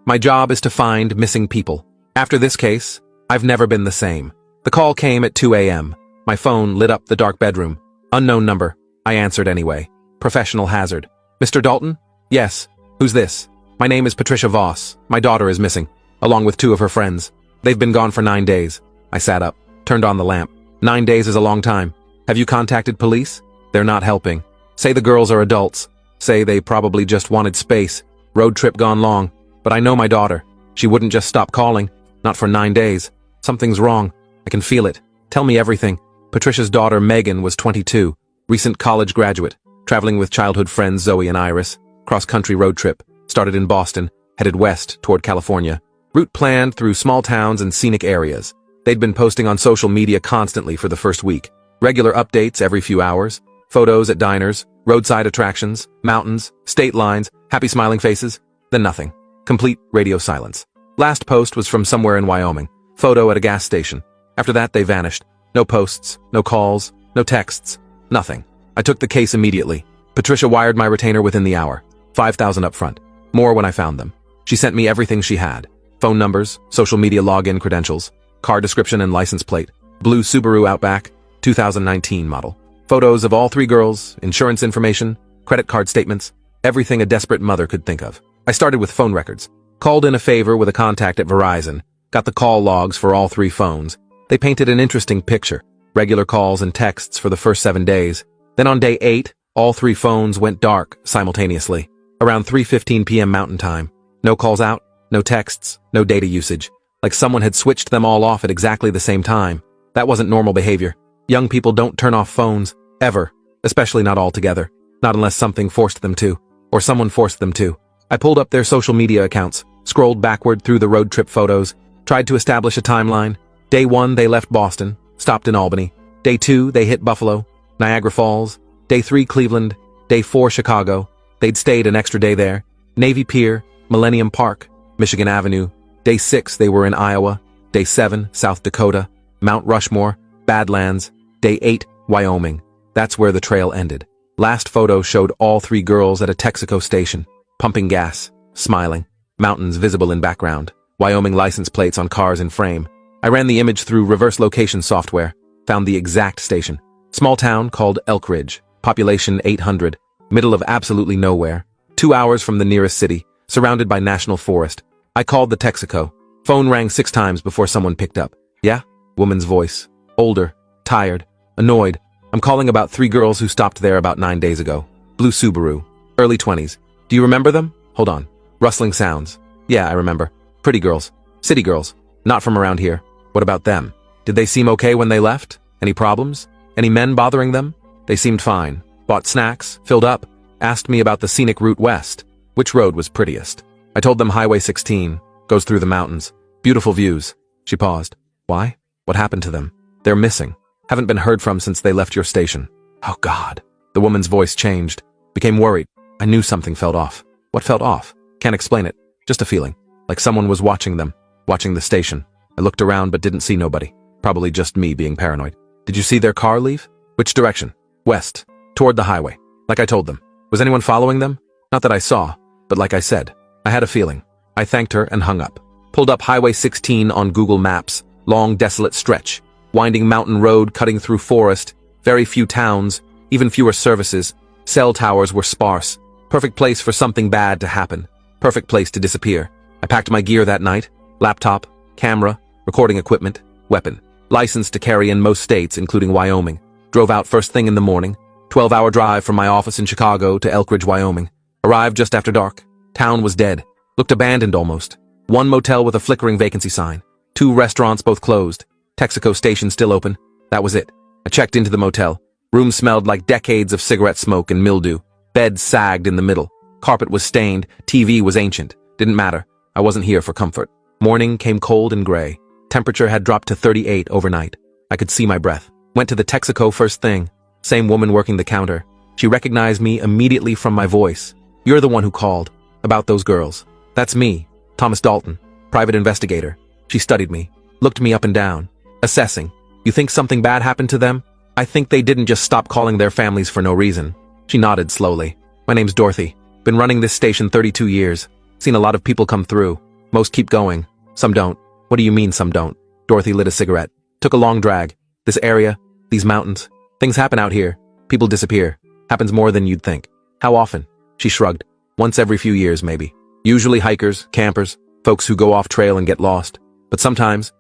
My job is to find missing people. After this case, I've never been the same. The call came at 2 a.m. My phone lit up the dark bedroom. Unknown number. I answered anyway. Professional hazard. Mr. Dalton? Yes. Who's this? My name is Patricia Voss. My daughter is missing, along with 2 of her friends. They've been gone for 9 days. I sat up, turned on the lamp. 9 days is a long time. Have you contacted police? They're not helping. Say the girls are adults. Say they probably just wanted space. Road trip gone long. But I know my daughter. She wouldn't just stop calling. Not for 9 days. Something's wrong. I can feel it. Tell me everything. Patricia's daughter Megan was 22. Recent college graduate. Traveling with childhood friends Zoe and Iris. Cross-country road trip. Started in Boston. Headed west toward California. Route planned through small towns and scenic areas. They'd been posting on social media constantly for the first week. Regular updates every few hours. Photos at diners. Roadside attractions. Mountains. State lines. Happy smiling faces. Then nothing. Complete radio silence. Last post was from somewhere in Wyoming. Photo at a gas station. After that, they vanished. No posts, no calls, no texts, nothing. I took the case immediately. Patricia wired my retainer within the hour. $5,000 up front. More when I found them. She sent me everything she had. Phone numbers, social media login credentials, car description and license plate, blue Subaru Outback, 2019 model. Photos of all 3 girls, insurance information, credit card statements, everything a desperate mother could think of. I started with phone records. Called in a favor with a contact at Verizon. Got the call logs for all 3 phones. They painted an interesting picture. Regular calls and texts for the first 7 days. Then on day 8, all 3 phones went dark simultaneously. Around 3:15 p.m. Mountain Time. No calls out, no texts, no data usage. Like someone had switched them all off at exactly the same time. That wasn't normal behavior. Young people don't turn off phones. Ever. Especially not all together. Not unless something forced them to. Or someone forced them to. I pulled up their social media accounts, scrolled backward through the road trip photos, tried to establish a timeline. Day 1, they left Boston, stopped in Albany. Day 2, they hit Buffalo, Niagara Falls. Day 3, Cleveland. Day 4, Chicago. They'd stayed an extra day there. Navy Pier, Millennium Park, Michigan Avenue. Day 6, they were in Iowa. Day 7, South Dakota, Mount Rushmore, Badlands. Day 8, Wyoming. That's where the trail ended. Last photo showed all 3 girls at a Texaco station. Pumping gas, smiling, mountains visible in background, Wyoming license plates on cars in frame. I ran the image through reverse location software, found the exact station. Small town called Elk Ridge, population 800, middle of absolutely nowhere, 2 hours from the nearest city, surrounded by national forest. I called the Texaco. Phone rang 6 times before someone picked up. Yeah? Woman's voice. Older, tired, annoyed. I'm calling about 3 girls who stopped there about 9 days ago. Blue Subaru, early 20s. Do you remember them? Hold on. Rustling sounds. Yeah, I remember. Pretty girls. City girls. Not from around here. What about them? Did they seem okay when they left? Any problems? Any men bothering them? They seemed fine. Bought snacks, filled up, asked me about the scenic route west. Which road was prettiest? I told them Highway 16. Goes through the mountains. Beautiful views. She paused. Why? What happened to them? They're missing. Haven't been heard from since they left your station. Oh God. The woman's voice changed. Became worried. I knew something felt off. What felt off? Can't explain it. Just a feeling. Like someone was watching them. Watching the station. I looked around but didn't see nobody. Probably just me being paranoid. Did you see their car leave? Which direction? West. Toward the highway. Like I told them. Was anyone following them? Not that I saw, but like I said. I had a feeling. I thanked her and hung up. Pulled up Highway 16 on Google Maps. Long, desolate stretch. Winding mountain road cutting through forest. Very few towns. Even fewer services. Cell towers were sparse. Perfect place for something bad to happen. Perfect place to disappear. I packed my gear that night. Laptop, camera, recording equipment, weapon. License to carry in most states, including Wyoming. Drove out first thing in the morning. 12-hour drive from my office in Chicago to Elk Ridge, Wyoming. Arrived just after dark. Town was dead. Looked abandoned almost. 1 motel with a flickering vacancy sign. 2 restaurants both closed. Texaco station still open. That was it. I checked into the motel. Room smelled like decades of cigarette smoke and mildew. Bed sagged in the middle. Carpet was stained. TV was ancient. Didn't matter. I wasn't here for comfort. Morning came cold and gray. Temperature had dropped to 38 overnight. I could see my breath. Went to the Texaco first thing. Same woman working the counter. She recognized me immediately from my voice. You're the one who called. About those girls. That's me, Thomas Dalton, private investigator. She studied me. Looked me up and down. Assessing. You think something bad happened to them? I think they didn't just stop calling their families for no reason. She nodded slowly. My name's Dorothy. Been running this station 32 years. Seen a lot of people come through. Most keep going. Some don't. What do you mean some don't? Dorothy lit a cigarette. Took a long drag. This area, these mountains. Things happen out here. People disappear. Happens more than you'd think. How often? She shrugged. Once every few years, maybe. Usually hikers, campers, folks who go off trail and get lost. But sometimes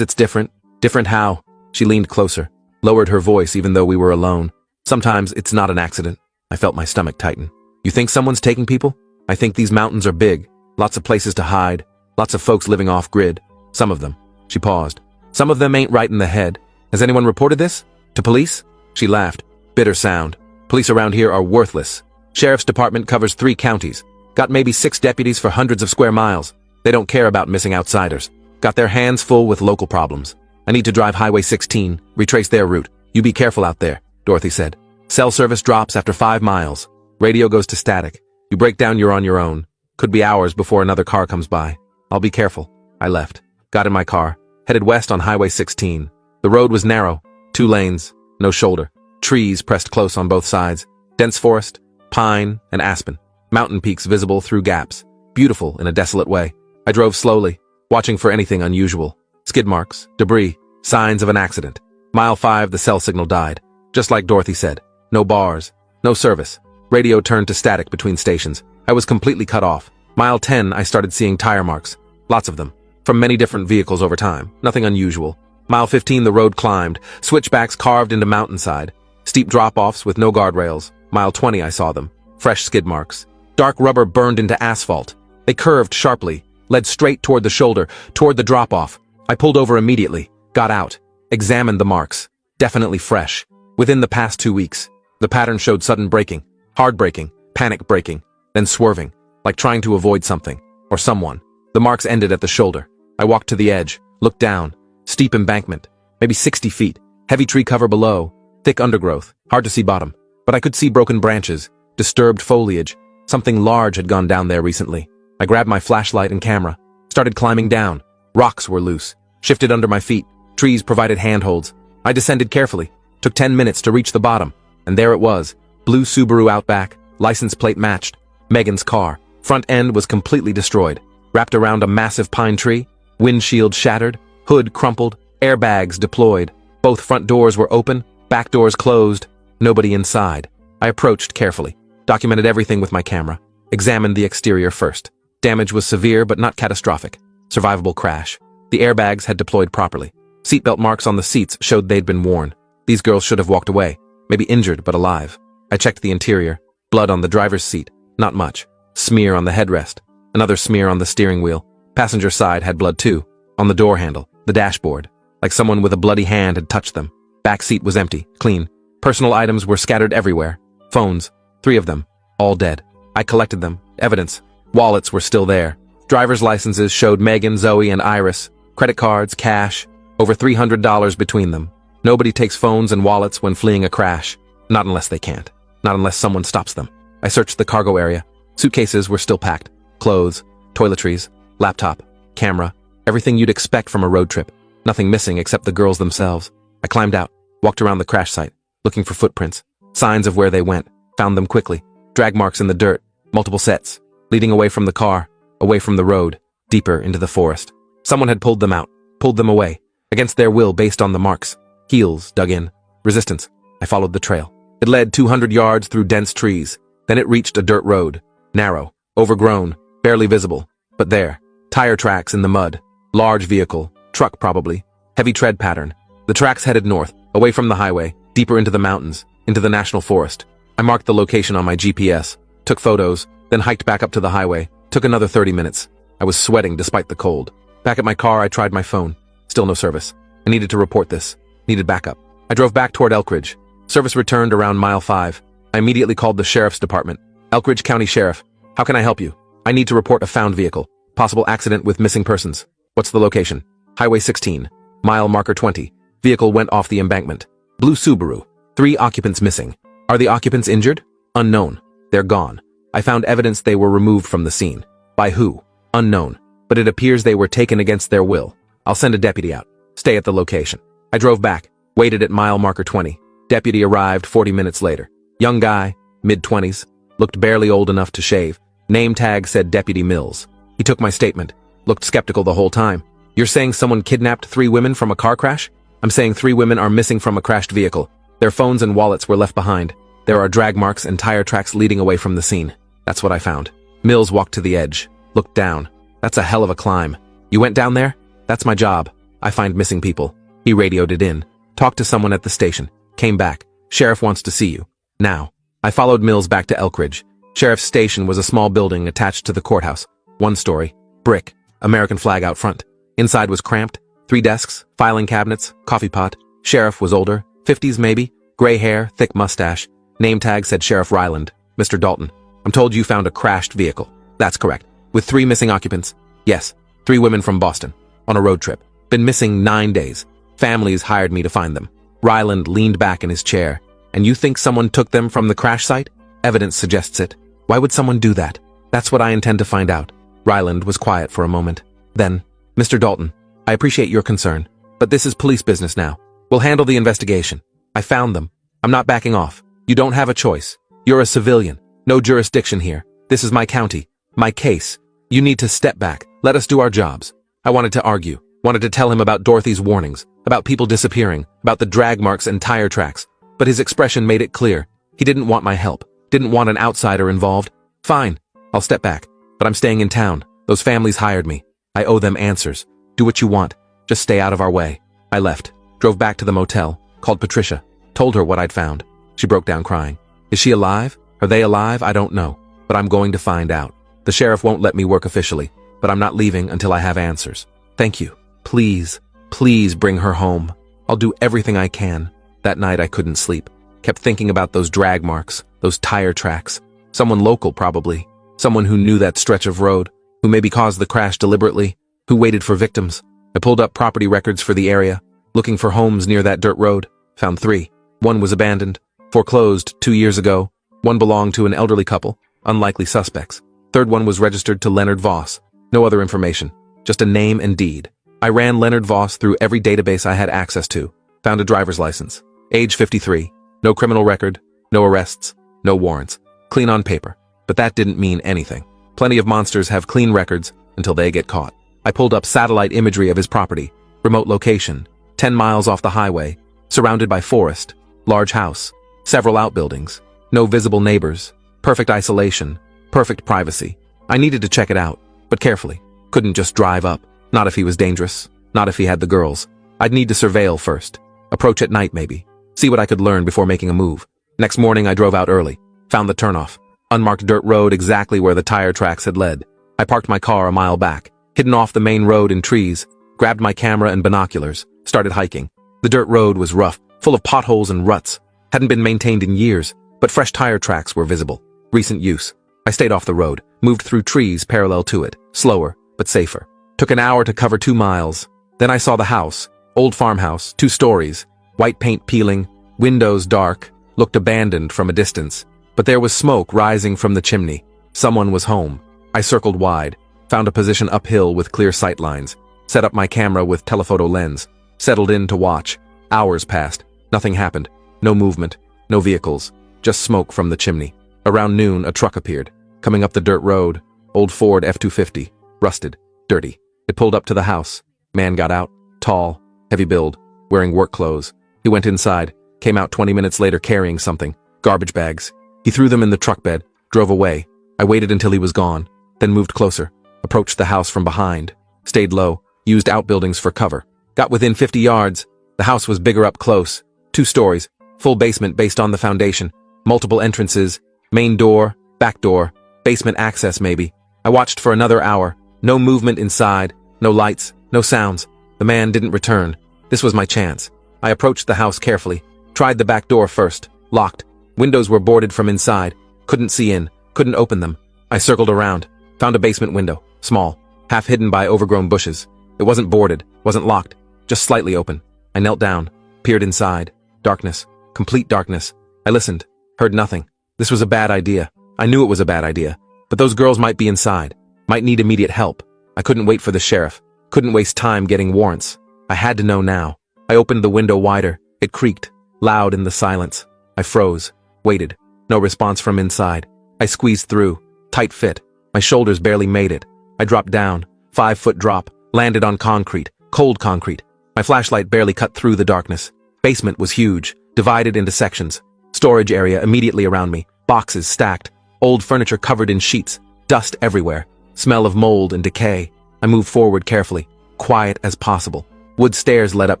it's different. Different how? She leaned closer, lowered her voice even though we were alone. Sometimes it's not an accident. I felt my stomach tighten. You think someone's taking people? I think these mountains are big. Lots of places to hide. Lots of folks living off-grid. Some of them. She paused. Some of them ain't right in the head. Has anyone reported this? To police? She laughed. Bitter sound. Police around here are worthless. Sheriff's department covers 3 counties. Got maybe 6 deputies for hundreds of square miles. They don't care about missing outsiders. Got their hands full with local problems. I need to drive Highway 16, retrace their route. You be careful out there, Dorothy said. Cell service drops after 5 miles. Radio goes to static. You break down, you're on your own. Could be hours before another car comes by. I'll be careful. I left. Got in my car. Headed west on Highway 16. The road was narrow. 2 lanes. No shoulder. Trees pressed close on both sides. Dense forest. Pine and aspen. Mountain peaks visible through gaps. Beautiful in a desolate way. I drove slowly, watching for anything unusual. Skid marks, debris, signs of an accident. Mile 5, the cell signal died. Just like Dorothy said. No bars. No service. Radio turned to static between stations. I was completely cut off. Mile 10, I started seeing tire marks. Lots of them. From many different vehicles over time. Nothing unusual. Mile 15, the road climbed. Switchbacks carved into mountainside. Steep drop-offs with no guardrails. Mile 20, I saw them. Fresh skid marks. Dark rubber burned into asphalt. They curved sharply, led straight toward the shoulder, toward the drop-off. I pulled over immediately, got out, examined the marks. Definitely fresh. Within the past 2 weeks. The pattern showed sudden braking, hard braking, panic braking, then swerving, like trying to avoid something, or someone. The marks ended at the shoulder. I walked to the edge, looked down. Steep embankment, maybe 60 feet, heavy tree cover below, thick undergrowth, hard to see bottom. But I could see broken branches, disturbed foliage. Something large had gone down there recently. I grabbed my flashlight and camera, started climbing down. Rocks were loose, shifted under my feet. Trees provided handholds. I descended carefully. Took 10 minutes to reach the bottom. And there it was. Blue Subaru Outback, license plate matched. Megan's car. Front end was completely destroyed. Wrapped around a massive pine tree. Windshield shattered. Hood crumpled. Airbags deployed. Both front doors were open. Back doors closed. Nobody inside. I approached carefully. Documented everything with my camera. Examined the exterior first. Damage was severe but not catastrophic. Survivable crash. The airbags had deployed properly. Seatbelt marks on the seats showed they'd been worn. These girls should have walked away. Maybe injured but alive. I checked the interior. Blood on the driver's seat. Not much. Smear on the headrest. Another smear on the steering wheel. Passenger side had blood too. On the door handle. The dashboard. Like someone with a bloody hand had touched them. Back seat was empty. Clean. Personal items were scattered everywhere. Phones. 3 of them. All dead. I collected them. Evidence. Wallets were still there. Driver's licenses showed Megan, Zoe, and Iris. Credit cards, cash. Over $300 between them. Nobody takes phones and wallets when fleeing a crash. Not unless they can't. Not unless someone stops them. I searched the cargo area. Suitcases were still packed. Clothes, toiletries, laptop, camera. Everything you'd expect from a road trip. Nothing missing except the girls themselves. I climbed out. Walked around the crash site. Looking for footprints. Signs of where they went. Found them quickly. Drag marks in the dirt. Multiple sets. Leading away from the car. Away from the road. Deeper into the forest. Someone had pulled them out. Pulled them away. Against their will based on the marks. Heels dug in. Resistance. I followed the trail. It led 200 yards through dense trees. Then it reached a dirt road. Narrow. Overgrown. Barely visible. But there. Tire tracks in the mud. Large vehicle. Truck probably. Heavy tread pattern. The tracks headed north. Away from the highway. Deeper into the mountains. Into the national forest. I marked the location on my GPS. Took photos. Then hiked back up to the highway. Took another 30 minutes. I was sweating despite the cold. Back at my car, I tried my phone. Still no service. I needed to report this. Needed backup. I drove back toward Elkridge. Service returned around mile 5. I immediately called the sheriff's department. Elkridge County Sheriff. How can I help you? I need to report a found vehicle. Possible accident with missing persons. What's the location? Highway 16. Mile marker 20. Vehicle went off the embankment. Blue Subaru. 3 occupants missing. Are the occupants injured? Unknown. They're gone. I found evidence they were removed from the scene. By who? Unknown. But it appears they were taken against their will. I'll send a deputy out. Stay at the location. I drove back. Waited at mile marker 20. Deputy arrived 40 minutes later. Young guy, mid-20s. Looked barely old enough to shave. Name tag said Deputy Mills. He took my statement. looked skeptical the whole time. You're saying someone kidnapped 3 women from a car crash? I'm saying 3 women are missing from a crashed vehicle. Their phones and wallets were left behind. There are drag marks and tire tracks leading away from the scene. That's what I found. Mills walked to the edge, looked down. That's a hell of a climb. You went down there? That's my job. I find missing people. He radioed it in. Talked to someone at the station. Came back. Sheriff wants to see you. Now. I followed Mills back to Elkridge. Sheriff's station was a small building attached to the courthouse. 1 story. Brick. American flag out front. Inside was cramped. 3 desks, filing cabinets, coffee pot. Sheriff was older. 50s maybe. Gray hair, thick mustache. Name tag said Sheriff Ryland. Mr. Dalton. I'm told you found a crashed vehicle. That's correct. With 3 missing occupants. Yes. 3 women from Boston. On a road trip. Been missing 9 days. Families hired me to find them. Ryland leaned back in his chair. And you think someone took them from the crash site? Evidence suggests it. Why would someone do that? That's what I intend to find out. Ryland was quiet for a moment. Then, Mr. Dalton, I appreciate your concern, but this is police business now. We'll handle the investigation. I found them. I'm not backing off. You don't have a choice. You're a civilian. No jurisdiction here. This is my county. My case. You need to step back. Let us do our jobs. I wanted to argue. Wanted to tell him about Dorothy's warnings, about people disappearing, about the drag marks and tire tracks. But his expression made it clear. He didn't want my help. Didn't want an outsider involved. Fine. I'll step back. But I'm staying in town. Those families hired me. I owe them answers. Do what you want. Just stay out of our way. I left. Drove back to the motel. Called Patricia. Told her what I'd found. She broke down crying. Is she alive? Are they alive? I don't know. But I'm going to find out. The sheriff won't let me work officially. But I'm not leaving until I have answers. Thank you. Please, please bring her home. I'll do everything I can. That night I couldn't sleep. Kept thinking about those drag marks, those tire tracks. Someone local probably. Someone who knew that stretch of road, who maybe caused the crash deliberately, who waited for victims. I pulled up property records for the area, looking for homes near that dirt road. Found 3. 1 was abandoned, foreclosed 2 years ago. 1 belonged to an elderly couple, unlikely suspects. 3rd one was registered to Leonard Voss. No other information, just a name and deed. I ran Leonard Voss through every database I had access to. Found a driver's license. Age 53. No criminal record, no arrests, no warrants. Clean on paper. But that didn't mean anything. Plenty of monsters have clean records until they get caught. I pulled up satellite imagery of his property. Remote location. 10 miles off the highway. Surrounded by forest. Large house. Several outbuildings. No visible neighbors. Perfect isolation. Perfect privacy. I needed to check it out, but carefully. Couldn't just drive up. Not if he was dangerous. Not if he had the girls. I'd need to surveil first. Approach at night maybe. See what I could learn before making a move. Next morning I drove out early. Found the turnoff. Unmarked dirt road exactly where the tire tracks had led. I parked my car a mile back, hidden off the main road in trees, grabbed my camera and binoculars, started hiking. The dirt road was rough, full of potholes and ruts. Hadn't been maintained in years, but fresh tire tracks were visible. Recent use. I stayed off the road, moved through trees parallel to it, slower, but safer. Took an hour to cover 2 miles. Then I saw the house. Old farmhouse, 2 stories. White paint peeling, windows dark, looked abandoned from a distance. But there was smoke rising from the chimney. Someone was home. I circled wide, found a position uphill with clear sight lines, set up my camera with telephoto lens, settled in to watch. Hours passed. Nothing happened. No movement, no vehicles, just smoke from the chimney. Around noon, a truck appeared, coming up the dirt road. Old Ford F-250, rusted, dirty. It pulled up to the house. Man got out, tall, heavy build, wearing work clothes. He went inside, came out 20 minutes later carrying something, garbage bags. He threw them in the truck bed, drove away. I waited until he was gone, then moved closer, approached the house from behind, stayed low, used outbuildings for cover. Got within 50 yards. The house was bigger up close, 2 stories, full basement based on the foundation, multiple entrances, main door, back door, basement access maybe. I watched for another hour. No movement inside, no lights, no sounds. The man didn't return. This was my chance. I approached the house carefully, tried the back door first, locked. Windows were boarded from inside, couldn't see in, couldn't open them. I circled around, found a basement window, small, half hidden by overgrown bushes. It wasn't boarded, wasn't locked, just slightly open. I knelt down, peered inside. Darkness, complete darkness. I listened, heard nothing. This was a bad idea. I knew it was a bad idea. But those girls might be inside, might need immediate help. I couldn't wait for the sheriff, couldn't waste time getting warrants. I had to know now. I opened the window wider. It creaked, loud in the silence. I froze, waited. No response from inside. I squeezed through, tight fit. My shoulders barely made it. I dropped down, 5-foot drop, landed on concrete, cold concrete. My flashlight barely cut through the darkness. Basement was huge, divided into sections. Storage area immediately around me, boxes stacked, old furniture covered in sheets, dust everywhere, smell of mold and decay. I moved forward carefully, quiet as possible. Wood stairs led up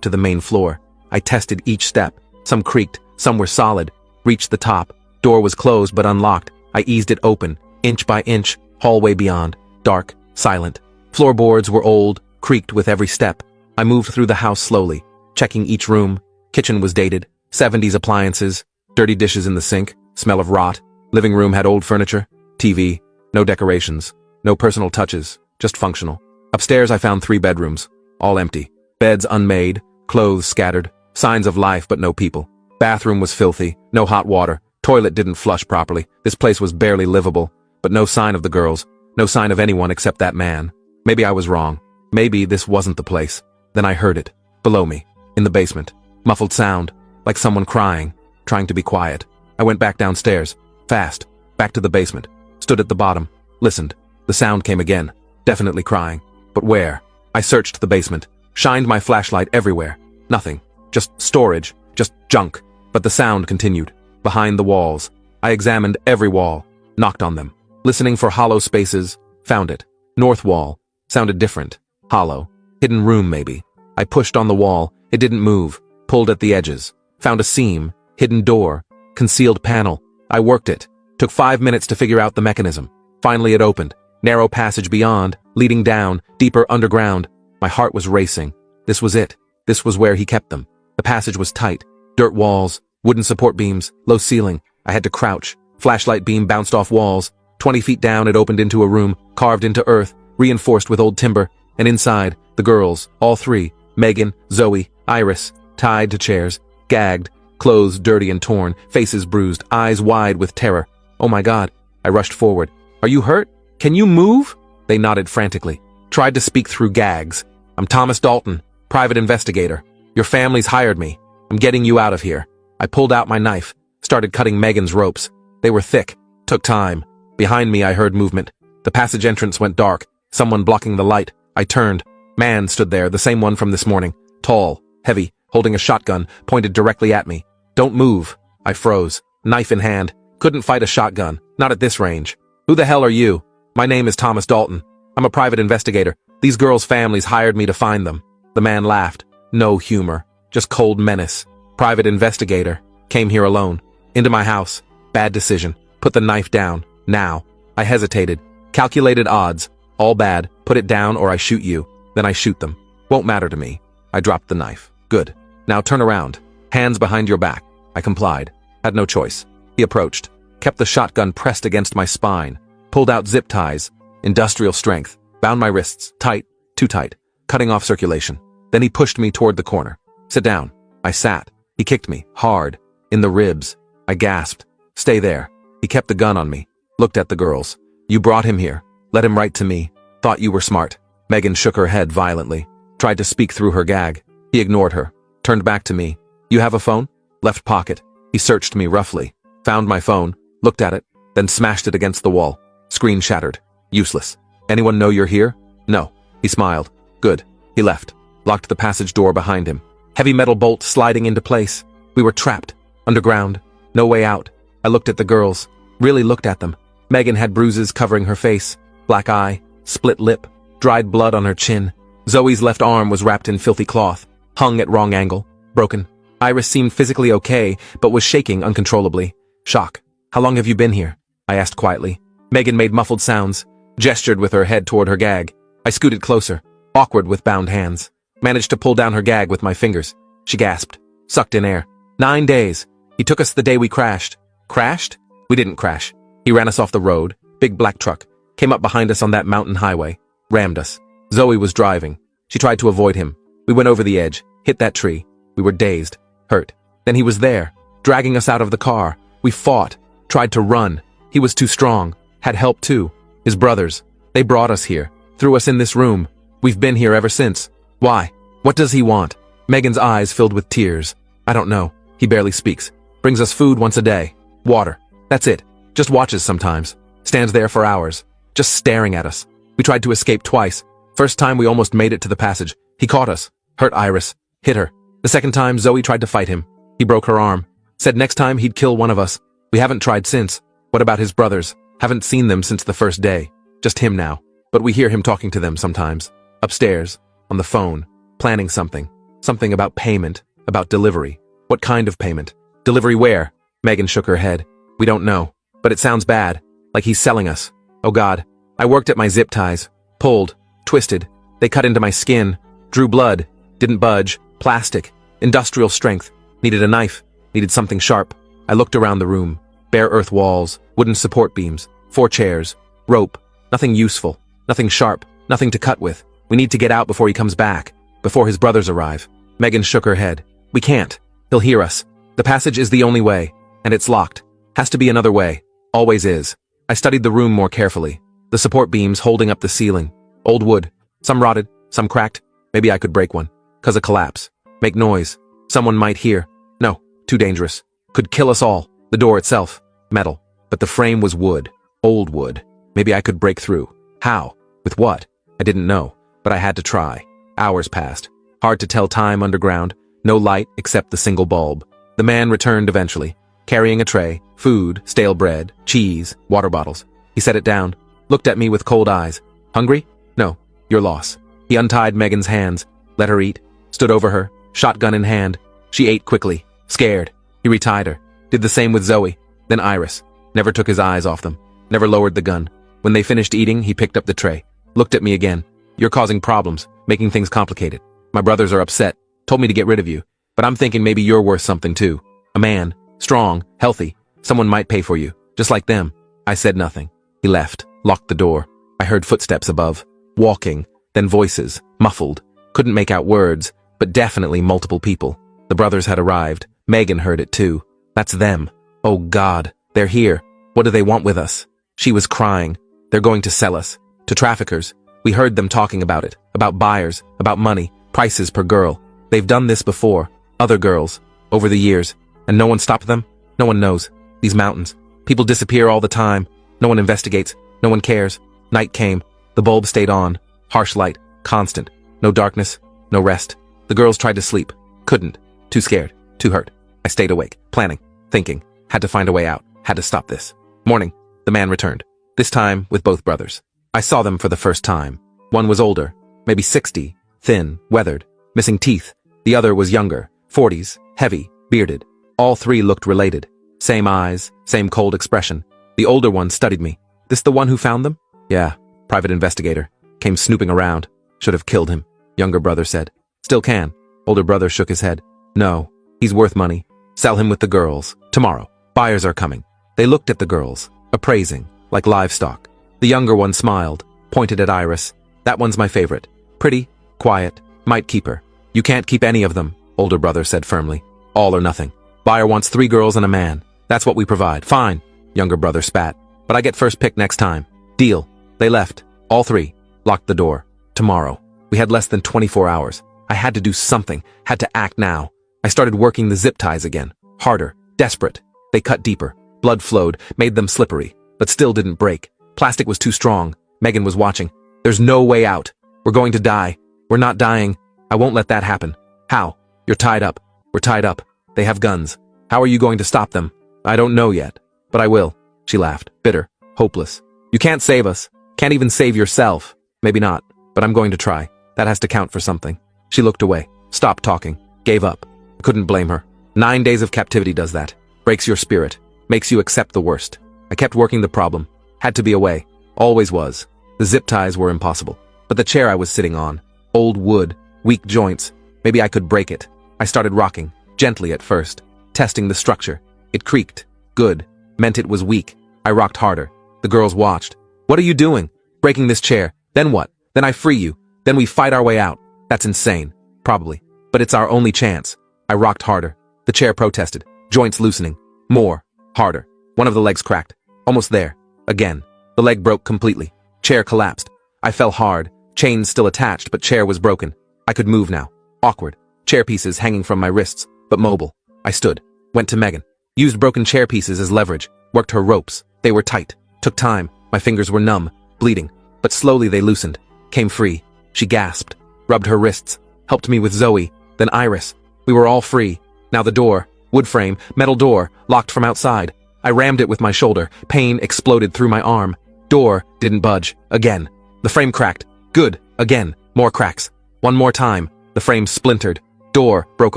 to the main floor. I tested each step. Some creaked, some were solid. Reached the top. Door was closed but unlocked. I eased it open, inch by inch, hallway beyond, dark, silent. Floorboards were old, creaked with every step. I moved through the house slowly, checking each room. Kitchen was dated, 70s appliances, dirty dishes in the sink, smell of rot. Living room had old furniture, TV, no decorations, no personal touches, just functional. Upstairs I found 3 bedrooms, all empty. Beds unmade, clothes scattered, signs of life but no people. Bathroom was filthy, no hot water, toilet didn't flush properly. This place was barely livable, but no sign of the girls, no sign of anyone except that man. Maybe I was wrong. Maybe this wasn't the place. Then I heard it, below me, in the basement. Muffled sound, like someone crying, trying to be quiet. I went back downstairs, fast, back to the basement, stood at the bottom, listened. The sound came again, definitely crying. But where? I searched the basement, shined my flashlight everywhere. Nothing. Just storage, just junk. But the sound continued, behind the walls. I examined every wall, knocked on them, listening for hollow spaces, found it. North wall, sounded different, hollow. Hidden room maybe. I pushed on the wall, it didn't move, pulled at the edges. Found a seam, hidden door, concealed panel. I worked it. Took 5 minutes to figure out the mechanism. Finally it opened. Narrow passage beyond, leading down, deeper underground. My heart was racing. This was it. This was where he kept them. The passage was tight. Dirt walls, wooden support beams, low ceiling. I had to crouch. Flashlight beam bounced off walls. 20 feet down it opened into a room, carved into earth, reinforced with old timber. And inside, the girls, all 3, Megan, Zoe, Iris, tied to chairs, gagged, clothes dirty and torn, faces bruised, eyes wide with terror. Oh my God. I rushed forward. Are you hurt? Can you move? They nodded frantically. Tried to speak through gags. I'm Thomas Dalton, private investigator. Your family's hired me. I'm getting you out of here. I pulled out my knife, started cutting Megan's ropes. They were thick. Took time. Behind me I heard movement. The passage entrance went dark. Someone blocking the light. I turned. Man stood there, the same one from this morning. Tall, heavy, holding a shotgun, pointed directly at me. Don't move. I froze. Knife in hand. Couldn't fight a shotgun. Not at this range. Who the hell are you? My name is Thomas Dalton. I'm a private investigator. These girls' families hired me to find them. The man laughed. No humor. Just cold menace. Private investigator. Came here alone. Into my house. Bad decision. Put the knife down. Now. I hesitated. Calculated odds. All bad. Put it down or I shoot you. Then I shoot them. Won't matter to me. I dropped the knife. Good. Now turn around. Hands behind your back. I complied. Had no choice. He approached. Kept the shotgun pressed against my spine. Pulled out zip ties. Industrial strength. Bound my wrists. Tight. Too tight. Cutting off circulation. Then he pushed me toward the corner. Sit down. I sat. He kicked me. Hard. In the ribs. I gasped. Stay there. He kept the gun on me. Looked at the girls. You brought him here. Let him write to me. Thought you were smart. Megan shook her head violently. Tried to speak through her gag. He ignored her. Turned back to me. You have a phone? Left pocket. He searched me roughly. Found my phone. Looked at it. Then smashed it against the wall. Screen shattered. Useless. Anyone know you're here? No. He smiled. Good. He left. Locked the passage door behind him. Heavy metal bolt sliding into place. We were trapped. Underground. No way out. I looked at the girls. Really looked at them. Megan had bruises covering her face. Black eye. Split lip. Dried blood on her chin. Zoe's left arm was wrapped in filthy cloth. Hung at wrong angle. Broken. Iris seemed physically okay, but was shaking uncontrollably. Shock. How long have you been here? I asked quietly. Megan made muffled sounds. Gestured with her head toward her gag. I scooted closer. Awkward with bound hands. Managed to pull down her gag with my fingers. She gasped. Sucked in air. 9 days. He took us the day we crashed. Crashed? We didn't crash. He ran us off the road. Big black truck. Came up behind us on that mountain highway. Rammed us. Zoe was driving. She tried to avoid him. We went over the edge. Hit that tree. We were dazed. Hurt. Then he was there. Dragging us out of the car. We fought. Tried to run. He was too strong. Had help too. His brothers. They brought us here. Threw us in this room. We've been here ever since. Why? What does he want? Megan's eyes filled with tears. I don't know. He barely speaks. Brings us food once a day. Water. That's it. Just watches sometimes. Stands there for hours. Just staring at us. We tried to escape twice. First time we almost made it to the passage. He caught us, hurt Iris, hit her. The second time Zoe tried to fight him. He broke her arm. Said next time he'd kill one of us. We haven't tried since. What about his brothers? Haven't seen them since the first day. Just him now. But we hear him talking to them sometimes. Upstairs, on the phone, planning something. Something about payment, about delivery. What kind of payment? Delivery where? Megan shook her head. We don't know. But it sounds bad. Like he's selling us. Oh God. I worked at my zip ties. Pulled. Twisted. They cut into my skin. Drew blood. Didn't budge. Plastic. Industrial strength. Needed a knife. Needed something sharp. I looked around the room. Bare earth walls. Wooden support beams. 4 chairs. Rope. Nothing useful. Nothing sharp. Nothing to cut with. We need to get out before he comes back. Before his brothers arrive. Megan shook her head. We can't. He'll hear us. The passage is the only way. And it's locked. Has to be another way. Always is. I studied the room more carefully. The support beams holding up the ceiling. Old wood. Some rotted. Some cracked. Maybe I could break one. 'Cause a collapse. Make noise. Someone might hear. No. Too dangerous. Could kill us all. The door itself. Metal. But the frame was wood. Old wood. Maybe I could break through. How? With what? I didn't know. But I had to try. Hours passed. Hard to tell time underground. No light except the single bulb. The man returned eventually. Carrying a tray. Food. Stale bread. Cheese. Water bottles. He set it down. Looked at me with cold eyes. Hungry? No. Your loss. He untied Megan's hands. Let her eat. Stood over her. Shotgun in hand. She ate quickly. Scared. He retied her. Did the same with Zoe. Then Iris. Never took his eyes off them. Never lowered the gun. When they finished eating, he picked up the tray. Looked at me again. You're causing problems. Making things complicated. My brothers are upset. Told me to get rid of you. But I'm thinking maybe you're worth something too. A man. Strong. Healthy. Someone might pay for you. Just like them. I said nothing. He left. Locked the door. I heard footsteps above. Walking. Then voices. Muffled. Couldn't make out words. But definitely multiple people. The brothers had arrived. Megan heard it too. That's them. Oh God. They're here. What do they want with us? She was crying. They're going to sell us. To traffickers. We heard them talking about it. About buyers. About money. Prices per girl. They've done this before. Other girls. Over the years. And no one stopped them? No one knows. These mountains. People disappear all the time. No one investigates. No one cares. Night came. The bulb stayed on. Harsh light. Constant. No darkness. No rest. The girls tried to sleep. Couldn't. Too scared. Too hurt. I stayed awake. Planning. Thinking. Had to find a way out. Had to stop this. Morning. The man returned. This time with both brothers. I saw them for the first time. One was older. Maybe 60. Thin. Weathered. Missing teeth. The other was younger. 40s. Heavy. Bearded. All 3 looked related. Same eyes. Same cold expression. The older one studied me. This the one who found them? Yeah. Private investigator. Came snooping around. Should have killed him. Younger brother said. Still can. Older brother shook his head. No. He's worth money. Sell him with the girls. Tomorrow. Buyers are coming. They looked at the girls. Appraising. Like livestock. The younger one smiled. Pointed at Iris. That one's my favorite. Pretty. Quiet. Might keep her. You can't keep any of them. Older brother said firmly. All or nothing. Buyer wants 3 girls and a man. That's what we provide. Fine. Younger brother spat. But I get first pick next time. Deal. They left. All 3. Locked the door. Tomorrow. We had less than 24 hours. I had to do something. Had to act now. I started working the zip ties again. Harder. Desperate. They cut deeper. Blood flowed. Made them slippery. But still didn't break. Plastic was too strong. Megan was watching. There's no way out. We're going to die. We're not dying. I won't let that happen. How? You're tied up. We're tied up. They have guns. How are you going to stop them? I don't know yet. But I will. She laughed. Bitter. Hopeless. You can't save us. Can't even save yourself. Maybe not. But I'm going to try. That has to count for something. She looked away. Stopped talking. Gave up. Couldn't blame her. 9 days of captivity does that. Breaks your spirit. Makes you accept the worst. I kept working the problem. Had to be away. Always was. The zip ties were impossible. But the chair I was sitting on. Old wood. Weak joints. Maybe I could break it. I started rocking. Gently at first. Testing the structure. It creaked. Good. Meant it was weak. I rocked harder. The girls watched. What are you doing? Breaking this chair. Then what? Then I free you. Then we fight our way out. That's insane. Probably. But it's our only chance. I rocked harder. The chair protested. Joints loosening. More. Harder. One of the legs cracked. Almost there. Again. The leg broke completely. Chair collapsed. I fell hard. Chains still attached, but chair was broken. I could move now. Awkward. Chair pieces hanging from my wrists, but mobile. I stood. Went to Megan. Used broken chair pieces as leverage. Worked her ropes. They were tight. Took time. My fingers were numb. Bleeding. But slowly they loosened. Came free. She gasped, rubbed her wrists, helped me with Zoe, then Iris. We were all free. Now the door, wood frame, metal door, locked from outside. I rammed it with my shoulder. Pain exploded through my arm. Door didn't budge. Again. The frame cracked. Good. Again. More cracks. One more time. The frame splintered. Door broke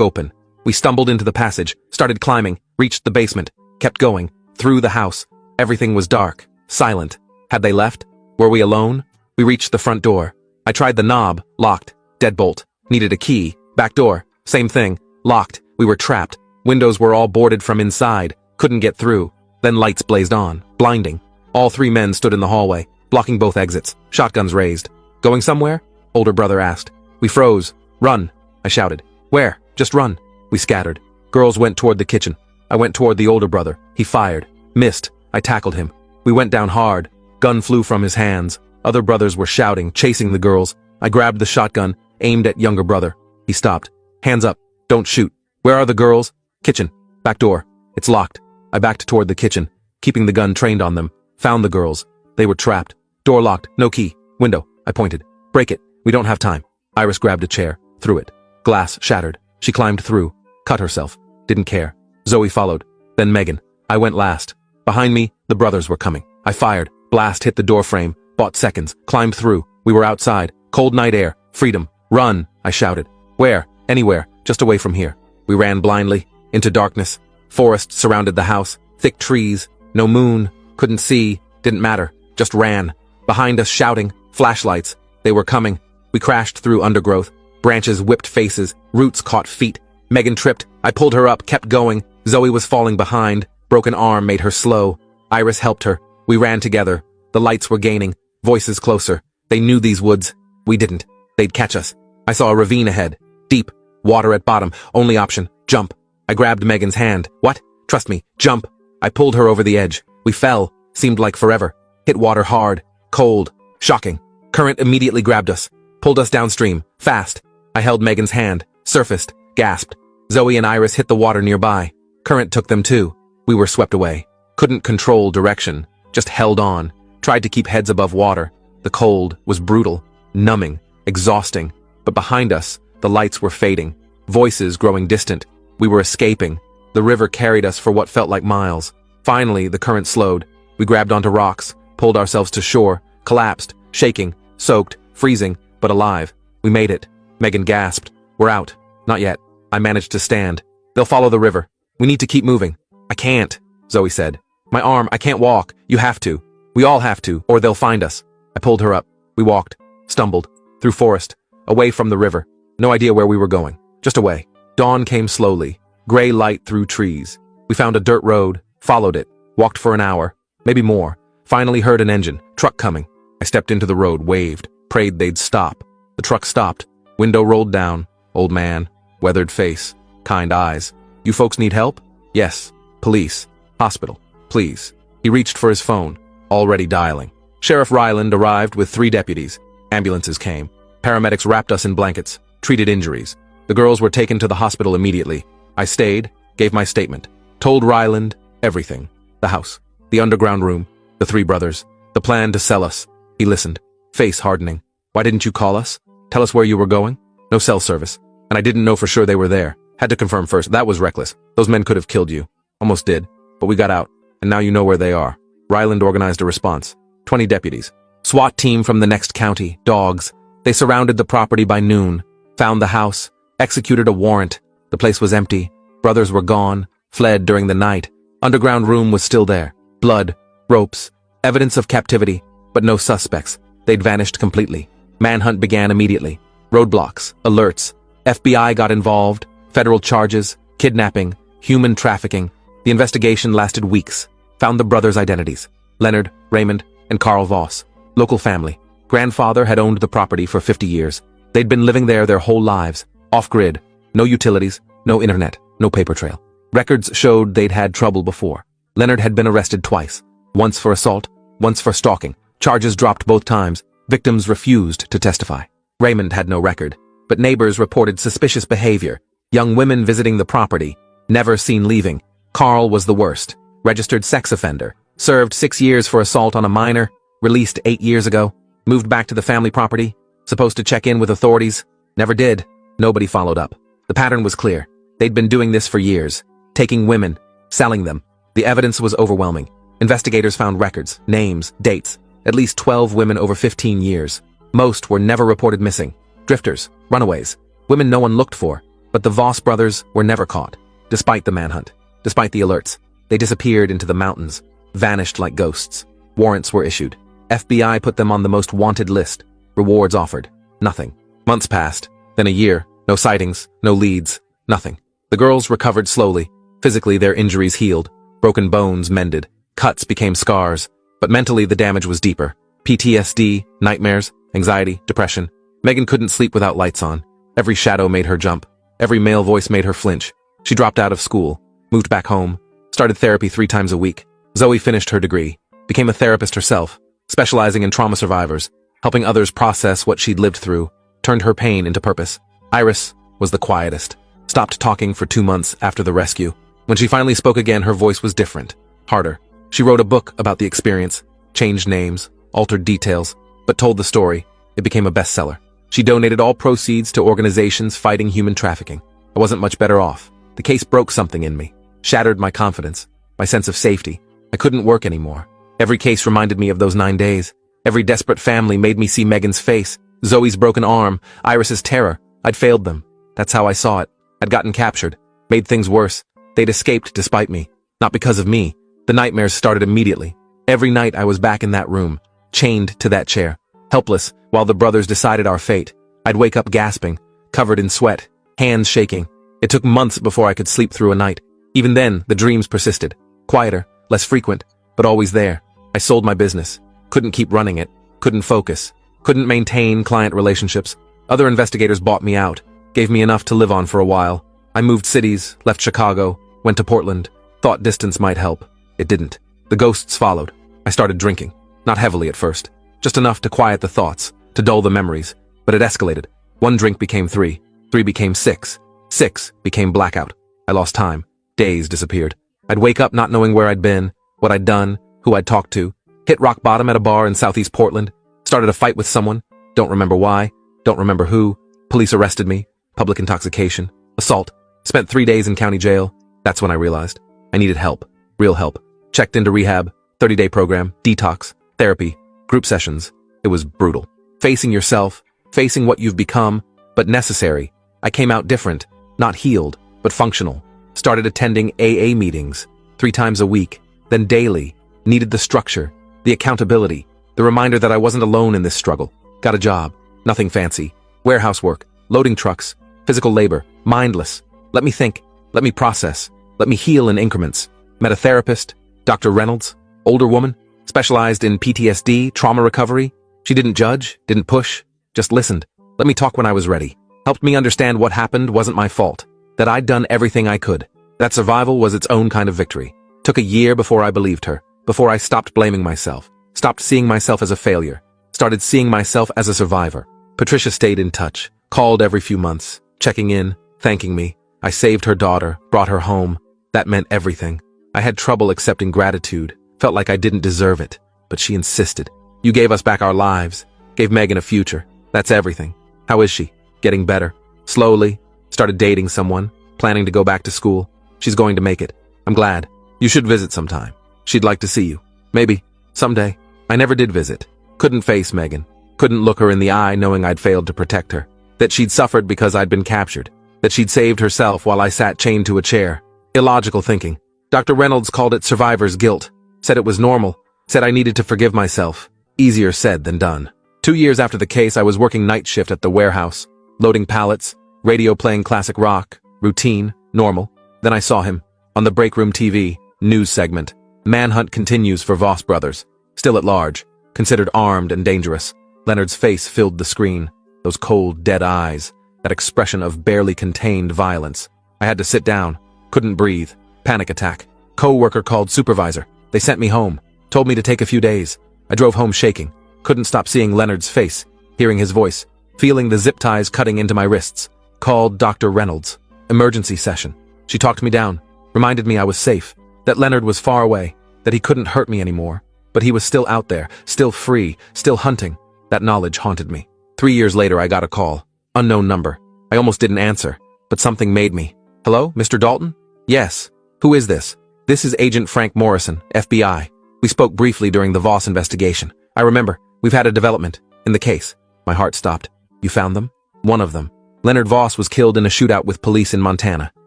open. We stumbled into the passage, started climbing, reached the basement, kept going, through the house. Everything was dark, silent. Had they left? Were we alone? We reached the front door. I tried the knob, locked. Deadbolt. Needed a key. Back door. Same thing. Locked. We were trapped. Windows were all boarded from inside. Couldn't get through. Then lights blazed on, blinding. All three men stood in the hallway, blocking both exits, shotguns raised. Going somewhere? Older brother asked. We froze. Run, I shouted. Where? Just run. We scattered. Girls went toward the kitchen. I went toward the older brother. He fired. Missed. I tackled him. We went down hard. Gun flew from his hands. Other brothers were shouting, chasing the girls. I grabbed the shotgun, aimed at younger brother. He stopped. Hands up. Don't shoot. Where are the girls? Kitchen. Back door. It's locked. I backed toward the kitchen, keeping the gun trained on them. Found the girls. They were trapped. Door locked. No key. Window. I pointed. Break it. We don't have time. Iris grabbed a chair. Threw it. Glass shattered. She climbed through. Cut herself. Didn't care. Zoe followed. Then Megan. I went last. Behind me, the brothers were coming. I fired. Blast hit the door frame. Bought seconds. Climbed through. We were outside. Cold night air. Freedom. Run, I shouted. Where? Anywhere. Just away from here. We ran blindly. Into darkness. Forest surrounded the house. Thick trees. No moon. Couldn't see. Didn't matter. Just ran. Behind us shouting. Flashlights. They were coming. We crashed through undergrowth. Branches whipped faces. Roots caught feet. Megan tripped. I pulled her up, kept going. Zoe was falling behind. Broken arm made her slow. Iris helped her. We ran together. The lights were gaining. Voices closer. They knew these woods. We didn't. They'd catch us. I saw a ravine ahead. Deep. Water at bottom. Only option. Jump. I grabbed Megan's hand. What? Trust me. Jump. I pulled her over the edge. We fell. Seemed like forever. Hit water hard. Cold. Shocking. Current immediately grabbed us. Pulled us downstream. Fast. I held Megan's hand. Surfaced. Gasped. Zoe and Iris hit the water nearby. Current took them too. We were swept away. Couldn't control direction. Just held on. Tried to keep heads above water. The cold was brutal. Numbing. Exhausting. But behind us, the lights were fading. Voices growing distant. We were escaping. The river carried us for what felt like miles. Finally, the current slowed. We grabbed onto rocks, pulled ourselves to shore, collapsed, shaking, soaked, freezing, but alive. We made it. Megan gasped. We're out. Not yet. I managed to stand. They'll follow the river. We need to keep moving. I can't, Zoe said. My arm, I can't walk. You have to. We all have to, or they'll find us. I pulled her up. We walked, stumbled, through forest, away from the river. No idea where we were going. Just away. Dawn came slowly. Gray light through trees. We found a dirt road, followed it, walked for an hour, maybe more. Finally heard an engine, truck coming. I stepped into the road, waved, prayed they'd stop. The truck stopped. Window rolled down. Old man, weathered face, kind eyes. You folks need help? Yes. Police. Hospital. Please. He reached for his phone, already dialing. Sheriff Ryland arrived with 3 deputies. Ambulances came. Paramedics wrapped us in blankets, treated injuries. The girls were taken to the hospital immediately. I stayed, gave my statement, told Ryland everything. The house, the underground room, the 3 brothers, the plan to sell us. He listened, face hardening. Why didn't you call us? Tell us where you were going? No cell service. And I didn't know for sure they were there. Had to confirm first. That was reckless. Those men could have killed you. Almost did. But we got out. And now you know where they are. Ryland organized a response. 20 deputies. SWAT team from the next county. Dogs. They surrounded the property by noon. Found the house. Executed a warrant. The place was empty. Brothers were gone. Fled during the night. Underground room was still there. Blood. Ropes. Evidence of captivity. But no suspects. They'd vanished completely. Manhunt began immediately. Roadblocks. Alerts. FBI got involved. Federal charges. Kidnapping. Human trafficking. The investigation lasted weeks. Found the brothers' identities. Leonard, Raymond, and Carl Voss. Local family. Grandfather had owned the property for 50 years. They'd been living there their whole lives. Off-grid. No utilities. No internet. No paper trail. Records showed they'd had trouble before. Leonard had been arrested twice. Once for assault. Once for stalking. Charges dropped both times. Victims refused to testify. Raymond had no record. But neighbors reported suspicious behavior. Young women visiting the property. Never seen leaving. Carl was the worst. Registered sex offender. Served 6 years for assault on a minor. Released 8 years ago. Moved back to the family property. Supposed to check in with authorities? Never did. Nobody followed up. The pattern was clear. They'd been doing this for years. Taking women, selling them. The evidence was overwhelming. Investigators found records, names, dates. At least 12 women over 15 years. Most were never reported missing. Drifters, runaways, women no one looked for. But the Voss brothers were never caught. Despite the manhunt, despite the alerts, they disappeared into the mountains, vanished like ghosts. Warrants were issued. FBI put them on the most wanted list. Rewards offered. Nothing. Months passed. Then a year. No sightings. No leads. Nothing. The girls recovered slowly. Physically, their injuries healed. Broken bones mended. Cuts became scars. But mentally, the damage was deeper. PTSD, nightmares, anxiety, depression. Megan couldn't sleep without lights on. Every shadow made her jump. Every male voice made her flinch. She dropped out of school, moved back home, started therapy 3 times a week. Zoe finished her degree, became a therapist herself, specializing in trauma survivors, helping others process what she'd lived through, turned her pain into purpose. Iris was the quietest, stopped talking for 2 months after the rescue. When she finally spoke again, her voice was different, harder. She wrote a book about the experience, changed names, altered details, but told the story. It became a bestseller. She donated all proceeds to organizations fighting human trafficking. I wasn't much better off. The case broke something in me, shattered my confidence, my sense of safety. I couldn't work anymore. Every case reminded me of those 9 days. Every desperate family made me see Megan's face, Zoe's broken arm, Iris's terror. I'd failed them. That's how I saw it. I'd gotten captured, made things worse. They'd escaped despite me, not because of me. The nightmares started immediately. Every night I was back in that room, chained to that chair, helpless while the brothers decided our fate. I'd wake up gasping, covered in sweat, hands shaking. It took months before I could sleep through a night. Even then, the dreams persisted. Quieter, less frequent, but always there. I sold my business. Couldn't keep running it. Couldn't focus. Couldn't maintain client relationships. Other investigators bought me out. Gave me enough to live on for a while. I moved cities, left Chicago, went to Portland. Thought distance might help. It didn't. The ghosts followed. I started drinking. Not heavily at first. Just enough to quiet the thoughts, to dull the memories. But it escalated. 1 drink became 3. 3 became 6. 6 became blackout. I lost time. Days disappeared. I'd wake up not knowing where I'd been, what I'd done, who I'd talked to. Hit rock bottom at a bar in Southeast Portland. Started a fight with someone. Don't remember why. Don't remember who. Police arrested me. Public intoxication. Assault. Spent 3 days in county jail. That's when I realized I needed help. Real help. Checked into rehab. 30-day program. Detox. Therapy. Group sessions. It was brutal. Facing yourself. Facing what you've become. But necessary. I came out different. Not healed, but functional. Started attending AA meetings 3 times a week, then daily. Needed the structure, the accountability, the reminder that I wasn't alone in this struggle. Got a job, nothing fancy. Warehouse work, loading trucks, physical labor, mindless. Let me think, let me process, let me heal in increments. Met a therapist, Dr. Reynolds, older woman, specialized in PTSD, trauma recovery. She didn't judge, didn't push, just listened. Let me talk when I was ready. Helped me understand what happened wasn't my fault, that I'd done everything I could. That survival was its own kind of victory. Took a year before I believed her, before I stopped blaming myself, stopped seeing myself as a failure, started seeing myself as a survivor. Patricia stayed in touch, called every few months, checking in, thanking me. I saved her daughter, brought her home. That meant everything. I had trouble accepting gratitude, felt like I didn't deserve it, but she insisted. You gave us back our lives, gave Megan a future. That's everything. How is she? Getting better. Slowly. Started dating someone, planning to go back to school. She's going to make it. I'm glad. You should visit sometime. She'd like to see you. Maybe. Someday. I never did visit. Couldn't face Megan. Couldn't look her in the eye knowing I'd failed to protect her. That she'd suffered because I'd been captured. That she'd saved herself while I sat chained to a chair. Illogical thinking. Dr. Reynolds called it survivor's guilt. Said it was normal. Said I needed to forgive myself. Easier said than done. 2 years after the case, I was working night shift at the warehouse. Loading pallets, radio playing classic rock, routine, normal. Then I saw him, on the break room TV, news segment. Manhunt continues for Voss brothers. Still at large, considered armed and dangerous. Leonard's face filled the screen. Those cold, dead eyes. That expression of barely contained violence. I had to sit down. Couldn't breathe. Panic attack. Co-worker called supervisor. They sent me home. Told me to take a few days. I drove home shaking. Couldn't stop seeing Leonard's face, hearing his voice. Feeling the zip ties cutting into my wrists. Called Dr. Reynolds. Emergency session. She talked me down. Reminded me I was safe. That Leonard was far away. That he couldn't hurt me anymore. But he was still out there. Still free. Still hunting. That knowledge haunted me. 3 years later, I got a call. Unknown number. I almost didn't answer, but something made me. Hello, Mr. Dalton? Yes. Who is this? This is Agent Frank Morrison, FBI. We spoke briefly during the Voss investigation. I remember. We've had a development. In the case. My heart stopped. You found them? One of them. Leonard Voss was killed in a shootout with police in Montana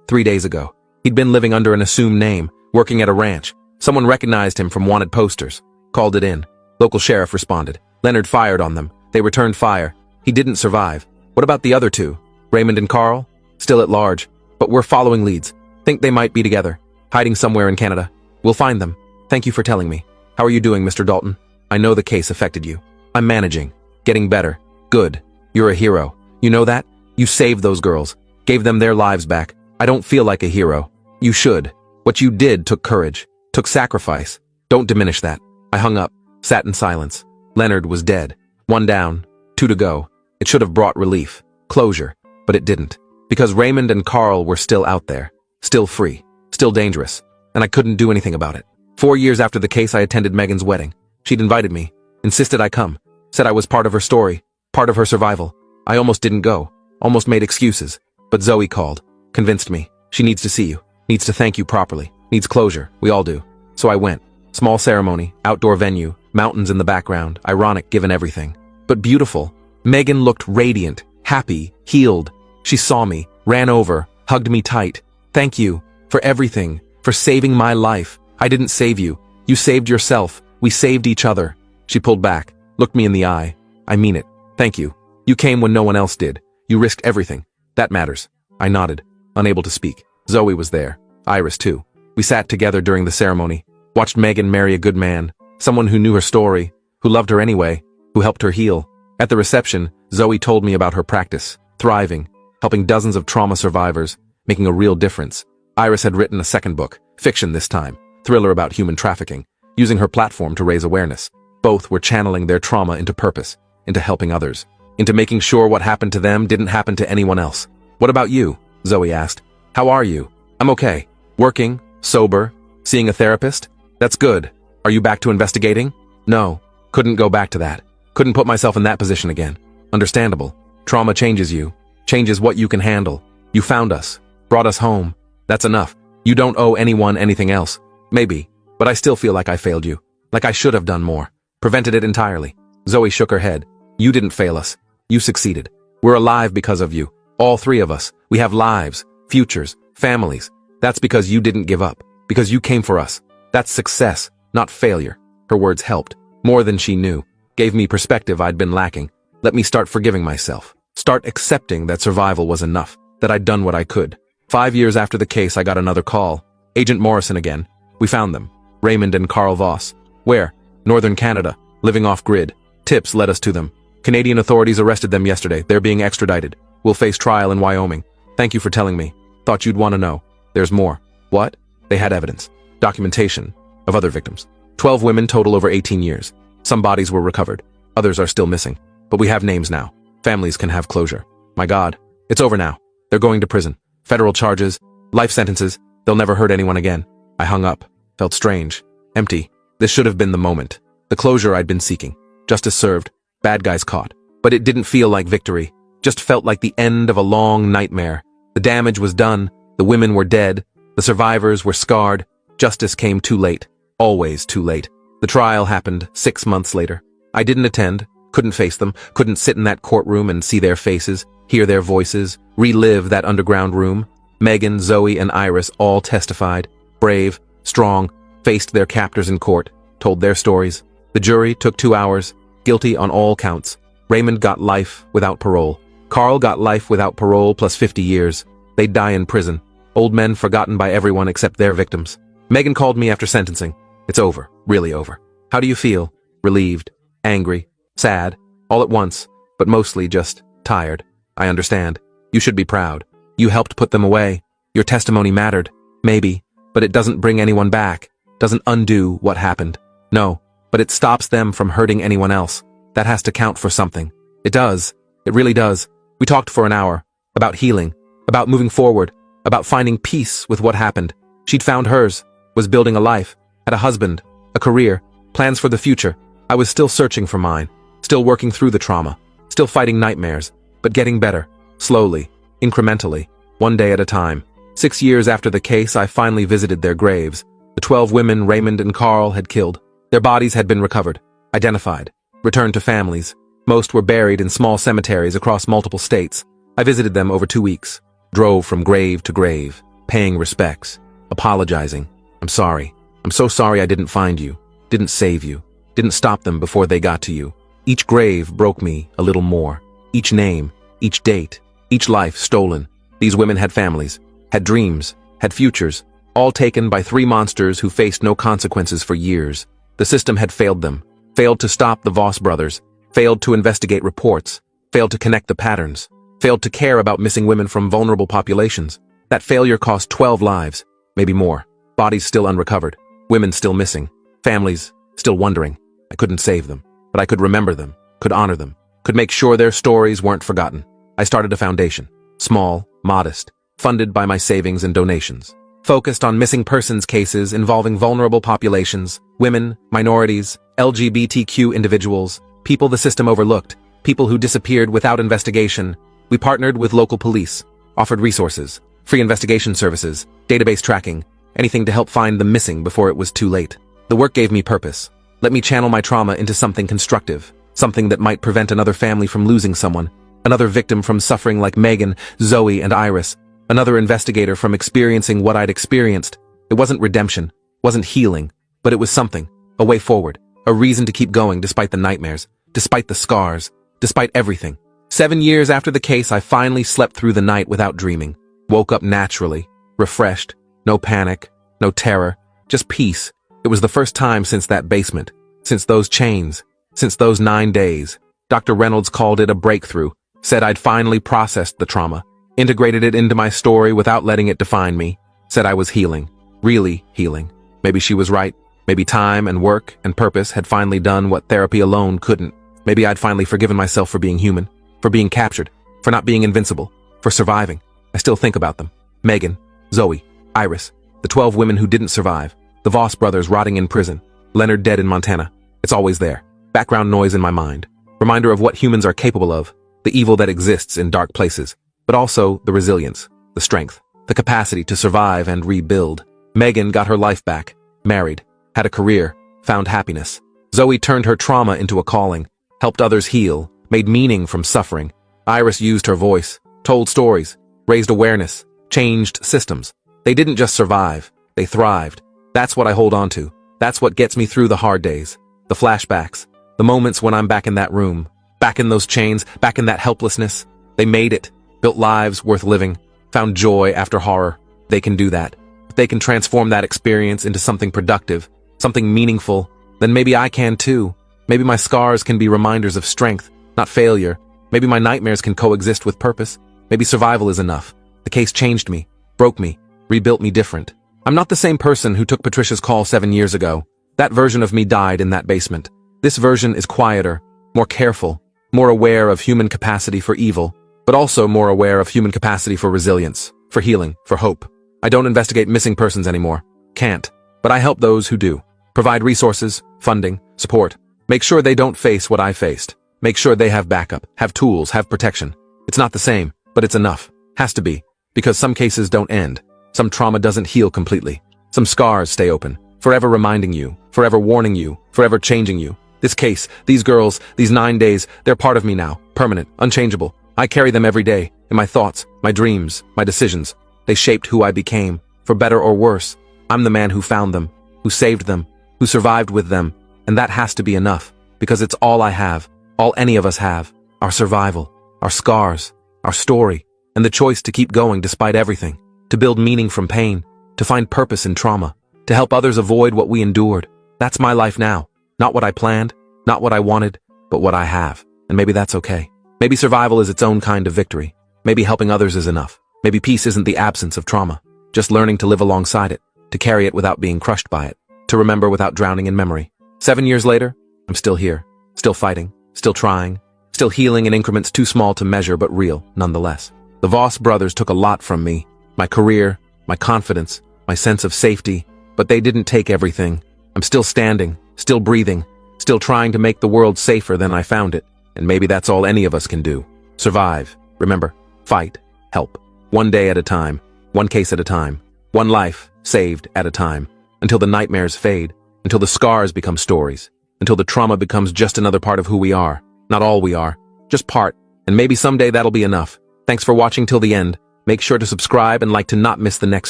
3 days ago. He'd been living under an assumed name, working at a ranch. Someone recognized him from wanted posters. Called it in. Local sheriff responded. Leonard fired on them. They returned fire. He didn't survive. What about the other two? Raymond and Carl? Still at large. But we're following leads. Think they might be together. Hiding somewhere in Canada. We'll find them. Thank you for telling me. How are you doing, Mr. Dalton? I know the case affected you. I'm managing. Getting better. Good. You're a hero. You know that? You saved those girls. Gave them their lives back. I don't feel like a hero. You should. What you did took courage. Took sacrifice. Don't diminish that. I hung up. Sat in silence. Leonard was dead. 1 down. 2 to go. It should have brought relief. Closure. But it didn't. Because Raymond and Carl were still out there. Still free. Still dangerous. And I couldn't do anything about it. 4 years after the case, I attended Megan's wedding. She'd invited me. Insisted I come. Said I was part of her story. Part of her survival. I almost didn't go. Almost made excuses. But Zoe called. Convinced me. She needs to see you. Needs to thank you properly. Needs closure. We all do. So I went. Small ceremony. Outdoor venue. Mountains in the background. Ironic given everything. But beautiful. Megan looked radiant. Happy. Healed. She saw me. Ran over. Hugged me tight. Thank you. For everything. For saving my life. I didn't save you. You saved yourself. We saved each other. She pulled back. Looked me in the eye. I mean it. Thank you. You came when no one else did. You risked everything. That matters. I nodded, unable to speak. Zoe was there. Iris, too. We sat together during the ceremony, watched Megan marry a good man, someone who knew her story, who loved her anyway, who helped her heal. At the reception, Zoe told me about her practice, thriving, helping dozens of trauma survivors, making a real difference. Iris had written a second book, fiction this time, thriller about human trafficking, using her platform to raise awareness. Both were channeling their trauma into purpose, into helping others, into making sure what happened to them didn't happen to anyone else. What about you? Zoe asked. How are you? I'm okay. Working, sober, seeing a therapist? That's good. Are you back to investigating? No. Couldn't go back to that. Couldn't put myself in that position again. Understandable. Trauma changes you. Changes what you can handle. You found us. Brought us home. That's enough. You don't owe anyone anything else. Maybe. But I still feel like I failed you. Like I should have done more. Prevented it entirely. Zoe shook her head. You didn't fail us. You succeeded. We're alive because of you. All 3 of us. We have lives, futures, families. That's because you didn't give up. Because you came for us. That's success, not failure. Her words helped. More than she knew. Gave me perspective I'd been lacking. Let me start forgiving myself. Start accepting that survival was enough. That I'd done what I could. 5 years after the case, I got another call. Agent Morrison again. We found them. Raymond and Carl Voss. Where? Northern Canada. Living off-grid. Tips led us to them. Canadian authorities arrested them yesterday. They're being extradited. We'll face trial in Wyoming. Thank you for telling me. Thought you'd want to know. There's more. What? They had evidence. Documentation. Of other victims. 12 women total over 18 years. Some bodies were recovered. Others are still missing. But we have names now. Families can have closure. My God. It's over now. They're going to prison. Federal charges. Life sentences. They'll never hurt anyone again. I hung up. Felt strange. Empty. This should have been the moment. The closure I'd been seeking. Justice served. Bad guys caught. But it didn't feel like victory. Just felt like the end of a long nightmare. The damage was done. The women were dead. The survivors were scarred. Justice came too late. Always too late. The trial happened 6 months later. I didn't attend. Couldn't face them. Couldn't sit in that courtroom and see their faces, hear their voices, relive that underground room. Megan, Zoe, and Iris all testified. Brave, strong, faced their captors in court, told their stories. The jury took 2 hours. Guilty on all counts. Raymond got life without parole. Carl got life without parole plus 50 years. They'd die in prison. Old men forgotten by everyone except their victims. Megan called me after sentencing. It's over. Really over. How do you feel? Relieved. Angry. Sad. All at once. But mostly just tired. I understand. You should be proud. You helped put them away. Your testimony mattered. Maybe. But it doesn't bring anyone back. Doesn't undo what happened. No. But it stops them from hurting anyone else. That has to count for something. It does. It really does. We talked for an hour. About healing. About moving forward. About finding peace with what happened. She'd found hers. Was building a life. Had a husband. A career. Plans for the future. I was still searching for mine. Still working through the trauma. still fighting nightmares, but getting better, slowly, incrementally, one day at a time. 6 years after the case, I finally visited their graves. The 12 women Raymond and Carl had killed. Their bodies had been recovered, identified, returned to families. Most were buried in small cemeteries across multiple states. I visited them over 2 weeks, drove from grave to grave, paying respects, apologizing. I'm sorry. I'm so sorry I didn't find you, didn't save you, didn't stop them before they got to you. Each grave broke me a little more. Each name, each date, each life stolen. These women had families, had dreams, had futures, all taken by 3 monsters who faced no consequences for years. The system had failed them, failed to stop the Voss brothers, failed to investigate reports, failed to connect the patterns, failed to care about missing women from vulnerable populations. That failure cost 12 lives, maybe more. Bodies still unrecovered, women still missing, families still wondering. I couldn't save them, but I could remember them, could honor them, could make sure their stories weren't forgotten. I started a foundation, small, modest, funded by my savings and donations, focused on missing persons cases involving vulnerable populations, women, minorities, LGBTQ individuals, people the system overlooked, people who disappeared without investigation. We partnered with local police, offered resources, free investigation services, database tracking, anything to help find the missing before it was too late. The work gave me purpose. Let me channel my trauma into something constructive, something that might prevent another family from losing someone, another victim from suffering like Megan, Zoe, and Iris, another investigator from experiencing what I'd experienced. It wasn't redemption, wasn't healing, but it was something, a way forward, a reason to keep going despite the nightmares, despite the scars, despite everything. 7 years after the case, I finally slept through the night without dreaming, woke up naturally, refreshed, no panic, no terror, just peace. It was the first time since that basement, since those chains, since those 9 days. Dr. Reynolds called it a breakthrough, said I'd finally processed the trauma, integrated it into my story without letting it define me, said I was healing, really healing. Maybe she was right. Maybe time and work and purpose had finally done what therapy alone couldn't. Maybe I'd finally forgiven myself for being human, for being captured, for not being invincible, for surviving. I still think about them. Megan, Zoe, Iris, the 12 women who didn't survive, the Voss brothers rotting in prison, Leonard dead in Montana. It's always there. Background noise in my mind. Reminder of what humans are capable of, the evil that exists in dark places, but also the resilience, the strength, the capacity to survive and rebuild. Megan got her life back, married, had a career, found happiness. Zoe turned her trauma into a calling, helped others heal, made meaning from suffering. Iris used her voice, told stories, raised awareness, changed systems. They didn't just survive, they thrived. That's what I hold on to. That's what gets me through the hard days, the flashbacks, the moments when I'm back in that room, back in those chains, back in that helplessness. They made it, built lives worth living, found joy after horror. They can do that. If they can transform that experience into something productive, something meaningful, then maybe I can too. Maybe my scars can be reminders of strength, not failure. Maybe my nightmares can coexist with purpose. Maybe survival is enough. The case changed me, broke me, rebuilt me different. I'm not the same person who took Patricia's call 7 years ago. That version of me died in that basement. This version is quieter, more careful, more aware of human capacity for evil, but also more aware of human capacity for resilience, for healing, for hope. I don't investigate missing persons anymore. Can't. But I help those who do. Provide resources, funding, support. Make sure they don't face what I faced. Make sure they have backup, have tools, have protection. It's not the same, but it's enough. Has to be. Because some cases don't end. Some trauma doesn't heal completely. Some scars stay open, forever reminding you, forever warning you, forever changing you. This case, these girls, these 9 days, they're part of me now, permanent, unchangeable. I carry them every day, in my thoughts, my dreams, my decisions. They shaped who I became, for better or worse. I'm the man who found them, who saved them, who survived with them, and that has to be enough, because it's all I have, all any of us have, our survival, our scars, our story, and the choice to keep going despite everything. To build meaning from pain, to find purpose in trauma, to help others avoid what we endured. That's my life now. Not what I planned, not what I wanted, but what I have. And maybe that's okay. Maybe survival is its own kind of victory. Maybe helping others is enough. Maybe peace isn't the absence of trauma, just learning to live alongside it, to carry it without being crushed by it, to remember without drowning in memory. 7 years later, I'm still here, still fighting, still trying, still healing in increments too small to measure but real, nonetheless. The Voss brothers took a lot from me. My career, my confidence, my sense of safety, but they didn't take everything. I'm still standing, still breathing, still trying to make the world safer than I found it. And maybe that's all any of us can do. Survive. Remember, fight, help. One day at a time, one case at a time, one life saved at a time, until the nightmares fade, until the scars become stories, until the trauma becomes just another part of who we are. Not all we are, just part, and maybe someday that'll be enough. Thanks for watching till the end. Make sure to subscribe and like to not miss the next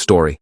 story.